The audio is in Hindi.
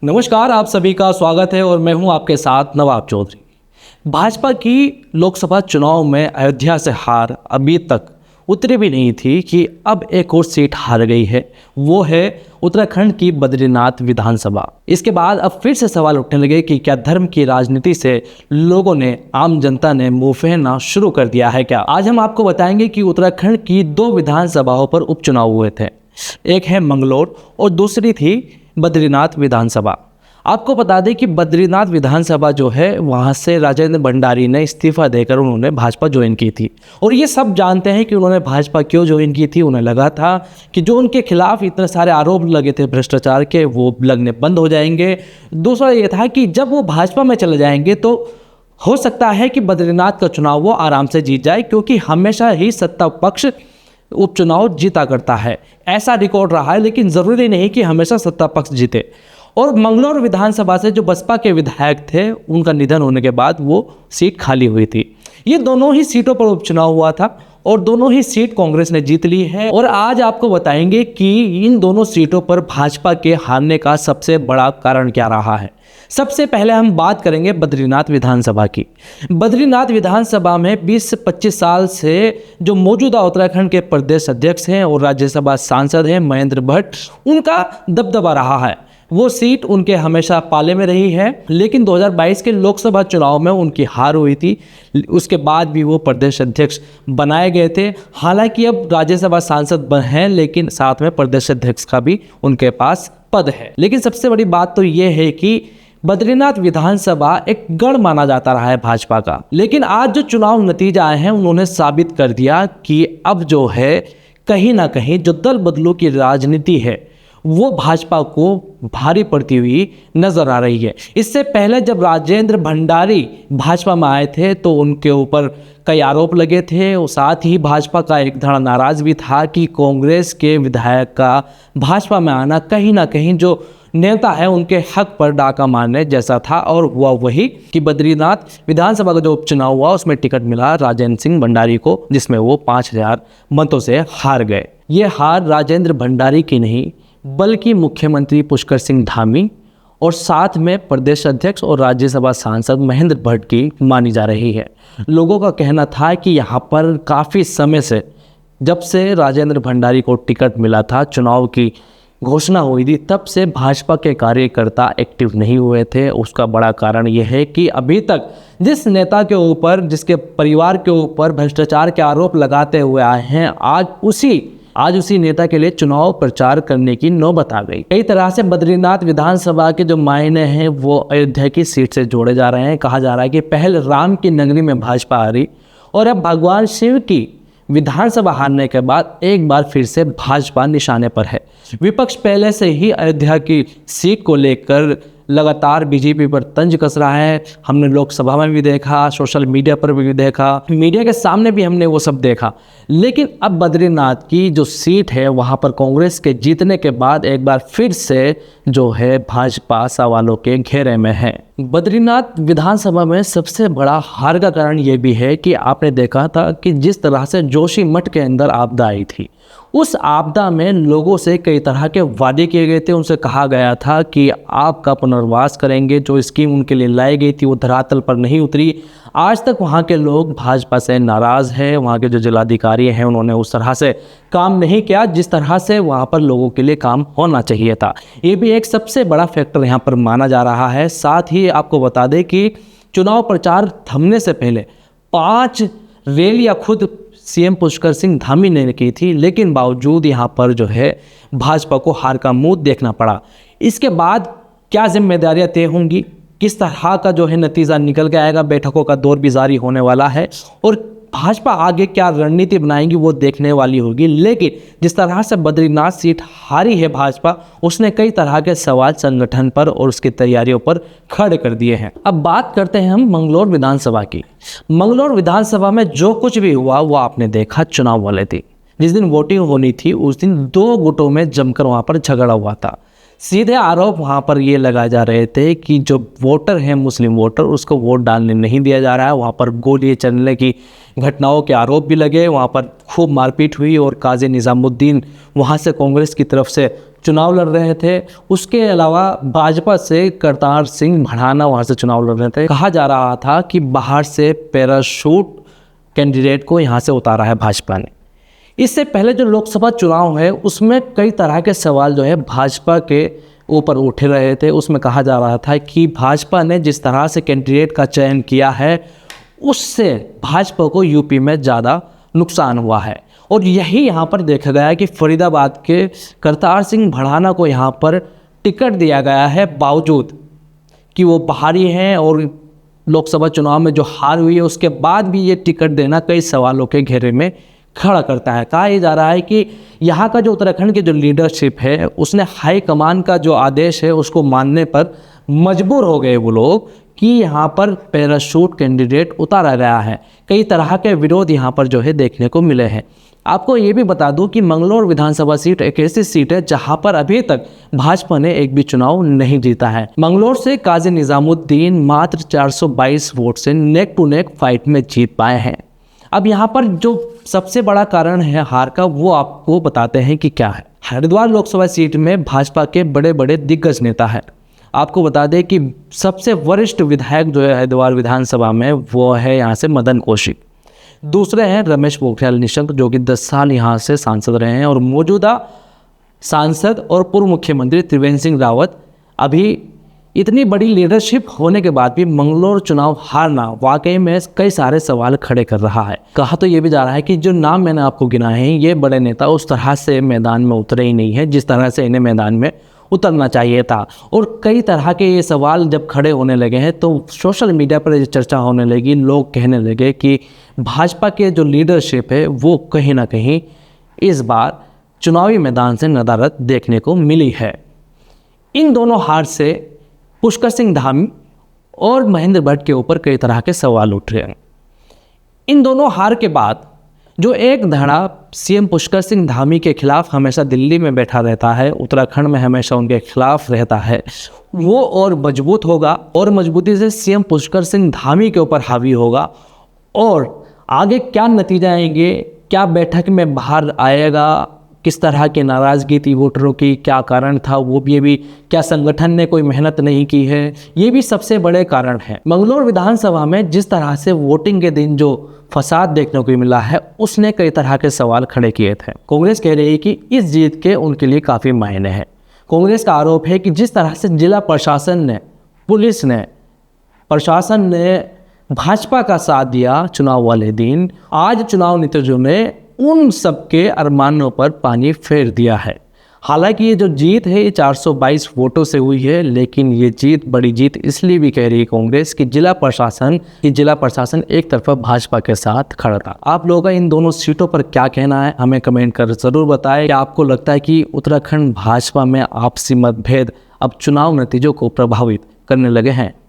नमस्कार, आप सभी का स्वागत है और मैं हूं आपके साथ नवाब चौधरी। भाजपा की लोकसभा चुनाव में अयोध्या से हार अभी तक उतरी भी नहीं थी कि अब एक और सीट हार गई है। वो है उत्तराखंड की बद्रीनाथ विधानसभा। इसके बाद अब फिर से सवाल उठने लगे कि क्या धर्म की राजनीति से लोगों ने, आम जनता ने मुंह फेरना शुरू कर दिया है क्या? आज हम आपको बताएंगे कि उत्तराखंड की 2 विधानसभाओं पर उपचुनाव हुए थे। एक है मंगलौर और दूसरी थी बद्रीनाथ विधानसभा। आपको बता दें कि बद्रीनाथ विधानसभा जो है, वहाँ से राजेंद्र भंडारी ने इस्तीफा देकर उन्होंने भाजपा ज्वाइन की थी। और ये सब जानते हैं कि उन्होंने भाजपा क्यों ज्वाइन की थी। उन्हें लगा था कि जो उनके खिलाफ इतने सारे आरोप लगे थे भ्रष्टाचार के, वो लगने बंद हो जाएंगे। दूसरा ये था कि जब वो भाजपा में चले जाएंगे तो हो सकता है कि बद्रीनाथ का चुनाव वो आराम से जीत जाए, क्योंकि हमेशा ही सत्ता पक्ष उपचुनाव जीता करता है। ऐसा रिकॉर्ड रहा है, लेकिन ज़रूरी नहीं कि हमेशा सत्ता पक्ष जीते। और मंगलौर विधानसभा से जो बसपा के विधायक थे, उनका निधन होने के बाद वो सीट खाली हुई थी। ये दोनों ही सीटों पर उपचुनाव हुआ था और दोनों ही सीट कांग्रेस ने जीत ली है। और आज आपको बताएंगे कि इन दोनों सीटों पर भाजपा के हारने का सबसे बड़ा कारण क्या रहा है। सबसे पहले हम बात करेंगे बद्रीनाथ विधानसभा की। बद्रीनाथ विधानसभा में 20 से 25 साल से जो मौजूदा उत्तराखंड के प्रदेश अध्यक्ष हैं और राज्यसभा सांसद हैं महेंद्र भट्ट, उनका दबदबा रहा है। वो सीट उनके हमेशा पाले में रही है, लेकिन 2022 के लोकसभा चुनाव में उनकी हार हुई थी। उसके बाद भी वो प्रदेश अध्यक्ष बनाए गए थे। हालांकि अब राज्यसभा सांसद हैं, लेकिन साथ में प्रदेश अध्यक्ष का भी उनके पास पद है। लेकिन सबसे बड़ी बात तो ये है कि बद्रीनाथ विधानसभा एक गढ़ माना जाता रहा है भाजपा का। लेकिन आज जो चुनाव नतीजा आए हैं, उन्होंने साबित कर दिया कि अब जो है, कहीं ना कहीं जो दल बदलू की राजनीति है वो भाजपा को भारी पड़ती हुई नजर आ रही है। इससे पहले जब राजेंद्र भंडारी भाजपा में आए थे तो उनके ऊपर कई आरोप लगे थे और साथ ही भाजपा का एक धड़ा नाराज भी था कि कांग्रेस के विधायक का भाजपा में आना कहीं ना कहीं जो नेता है उनके हक पर डाका मारने जैसा था। और हुआ वही कि बद्रीनाथ विधानसभा का जो उपचुनाव हुआ उसमें टिकट मिला राजेंद्र सिंह भंडारी को, जिसमें वो 5000 मतों से हार गए। ये हार राजेंद्र भंडारी की नहीं, बल्कि मुख्यमंत्री पुष्कर सिंह धामी और साथ में प्रदेश अध्यक्ष और राज्यसभा सांसद महेंद्र भट्ट की मानी जा रही है। लोगों का कहना था कि यहाँ पर काफ़ी समय से, जब से राजेंद्र भंडारी को टिकट मिला था, चुनाव की घोषणा हुई थी, तब से भाजपा के कार्यकर्ता एक्टिव नहीं हुए थे। उसका बड़ा कारण यह है कि अभी तक जिस नेता के ऊपर, जिसके परिवार के ऊपर भ्रष्टाचार के आरोप लगाते हुए आए हैं, आज उसी नेता के लिए चुनाव प्रचार करने की नौबत आ गई। कई तरह से बद्रीनाथ विधानसभा के जो मायने हैं वो अयोध्या की सीट से जोड़े जा रहे हैं। कहा जा रहा है कि पहले राम की नगरी में भाजपा हारी और अब भगवान शिव की विधानसभा हारने के बाद एक बार फिर से भाजपा निशाने पर है। विपक्ष पहले से ही अयोध्या की सीट को लेकर लगातार बीजेपी पर तंज कस रहा है। हमने लोकसभा में भी देखा, सोशल मीडिया पर भी देखा, मीडिया के सामने भी हमने वो सब देखा। लेकिन अब बद्रीनाथ की जो सीट है वहाँ पर कांग्रेस के जीतने के बाद एक बार फिर से जो है भाजपा सवालों के घेरे में है। बद्रीनाथ विधानसभा में सबसे बड़ा हार का कारण ये भी है कि आपने देखा था कि जिस तरह से जोशीमठ के अंदर आपदा आई थी, उस आपदा में लोगों से कई तरह के वादे किए गए थे। उनसे कहा गया था कि आपका पुनर्वास करेंगे। जो स्कीम उनके लिए लाई गई थी वो धरातल पर नहीं उतरी। आज तक वहाँ के लोग भाजपा से नाराज़ हैं। वहाँ के जो जिलाधिकारी हैं उन्होंने उस तरह से काम नहीं किया जिस तरह से वहाँ पर लोगों के लिए काम होना चाहिए था। ये भी एक सबसे बड़ा फैक्टर यहाँ पर माना जा रहा है। साथ ही आपको बता दें कि चुनाव प्रचार थमने से पहले 5 रैलियां खुद सीएम पुष्कर सिंह धामी ने की थी, लेकिन बावजूद यहाँ पर जो है भाजपा को हार का मुंह देखना पड़ा। इसके बाद क्या जिम्मेदारियां तय होंगी, किस तरह का जो है नतीजा निकल के आएगा, बैठकों का दौर भी जारी होने वाला है और भाजपा आगे क्या रणनीति बनाएंगी वो देखने वाली होगी। लेकिन जिस तरह से बद्रीनाथ सीट हारी है भाजपा, उसने कई तरह के सवाल संगठन पर और उसकी तैयारियों पर खड़े कर दिए हैं। अब बात करते हैं हम मंगलौर विधानसभा की। मंगलौर विधानसभा में जो कुछ भी हुआ वो आपने देखा। चुनाव वाले दिन जिस दिन वोटिंग होनी थी उस दिन 2 गुटों में जमकर वहाँ पर झगड़ा हुआ था। सीधे आरोप वहाँ पर ये लगाए जा रहे थे कि जो वोटर हैं मुस्लिम वोटर उसको वोट डालने नहीं दिया जा रहा है। वहाँ पर गोली चलने की घटनाओं के आरोप भी लगे, वहाँ पर खूब मारपीट हुई और काजी निज़ामुद्दीन वहाँ से कांग्रेस की तरफ से चुनाव लड़ रहे थे। उसके अलावा भाजपा से करतार सिंह भड़ाना वहाँ से चुनाव लड़ रहे थे। कहा जा रहा था कि बाहर से पैराशूट कैंडिडेट को यहाँ से उतारा है भाजपा ने। इससे पहले जो लोकसभा चुनाव है उसमें कई तरह के सवाल जो है भाजपा के ऊपर उठ रहे थे। उसमें कहा जा रहा था कि भाजपा ने जिस तरह से कैंडिडेट का चयन किया है उससे भाजपा को यूपी में ज़्यादा नुकसान हुआ है। और यही यहाँ पर देखा गया कि फरीदाबाद के करतार सिंह भड़ाना को यहाँ पर टिकट दिया गया है, बावजूद कि वो बाहरी हैं और लोकसभा चुनाव में जो हार हुई है उसके बाद भी ये टिकट देना कई सवालों के घेरे में खड़ा करता है। कहा यह जा रहा है कि यहाँ का जो उत्तराखंड की जो लीडरशिप है उसने हाई कमान का जो आदेश है उसको मानने पर मजबूर हो गए वो लोग कि यहाँ पर पैराशूट कैंडिडेट उतारा गया है। कई तरह के विरोध यहाँ पर जो है देखने को मिले हैं। आपको ये भी बता दूं कि मंगलौर विधानसभा सीट एक ऐसी सीट है जहां पर अभी तक भाजपा ने एक भी चुनाव नहीं जीता है। मंगलौर से काजी निज़ामुद्दीन मात्र 422 वोट से नेक टू नेक फाइट में जीत पाए हैं। अब यहाँ पर जो सबसे बड़ा कारण है हार का वो आपको बताते हैं कि क्या है। हरिद्वार लोकसभा सीट में भाजपा के बड़े बड़े दिग्गज नेता है। आपको बता दें कि सबसे वरिष्ठ विधायक जो है हरिद्वार विधानसभा में वो है यहाँ से मदन कौशिक। दूसरे हैं रमेश पोखरियाल निशंक जो कि 10 साल यहाँ से सांसद रहे हैं और मौजूदा सांसद और पूर्व मुख्यमंत्री त्रिवेंद्र सिंह रावत। अभी इतनी बड़ी लीडरशिप होने के बाद भी मंगलौर चुनाव हारना वाकई में कई सारे सवाल खड़े कर रहा है। कहा तो ये भी जा रहा है कि जो नाम मैंने आपको गिनाए हैं ये बड़े नेता उस तरह से मैदान में उतरे ही नहीं है जिस तरह से इन्हें मैदान में उतरना चाहिए था। और कई तरह के ये सवाल जब खड़े होने लगे हैं तो सोशल मीडिया पर चर्चा होने लगी। लोग कहने लगे कि भाजपा के जो लीडरशिप है वो कहीं ना कहीं इस बार चुनावी मैदान से नदारद देखने को मिली है। इन दोनों हार से पुष्कर सिंह धामी और महेंद्र भट्ट के ऊपर कई तरह के सवाल उठ रहे हैं। इन दोनों हार के बाद जो एक धड़ा सीएम पुष्कर सिंह धामी के खिलाफ हमेशा दिल्ली में बैठा रहता है, उत्तराखंड में हमेशा उनके खिलाफ रहता है, वो और मजबूत होगा और मजबूती से सीएम पुष्कर सिंह धामी के ऊपर हावी होगा। और आगे क्या नतीजा आएंगे, क्या बैठक में बाहर आएगा, किस तरह की नाराज़गी थी वोटरों की, क्या कारण था, वो भी क्या संगठन ने कोई मेहनत नहीं की है, ये भी सबसे बड़े कारण है। मंगलौर विधानसभा में जिस तरह से वोटिंग के दिन जो फसाद देखने को मिला है उसने कई तरह के सवाल खड़े किए थे। कांग्रेस कह रही है कि इस जीत के उनके लिए काफ़ी मायने हैं। कांग्रेस का आरोप है कि जिस तरह से जिला प्रशासन ने, पुलिस ने, प्रशासन ने भाजपा का साथ दिया चुनाव वाले दिन, आज चुनाव नतीजों ने उन सबके अरमानों पर पानी फेर दिया है। हालांकि ये जो जीत है ये 422 वोटों से हुई है, लेकिन ये जीत बड़ी जीत इसलिए भी कह रही है कांग्रेस कि जिला प्रशासन एक तरफा भाजपा के साथ खड़ा था। आप लोगों का इन दोनों सीटों पर क्या कहना है हमें कमेंट कर ज़रूर बताएं। क्या आपको लगता है कि उत्तराखंड भाजपा में आपसी मतभेद अब चुनाव नतीजों को प्रभावित करने लगे हैं?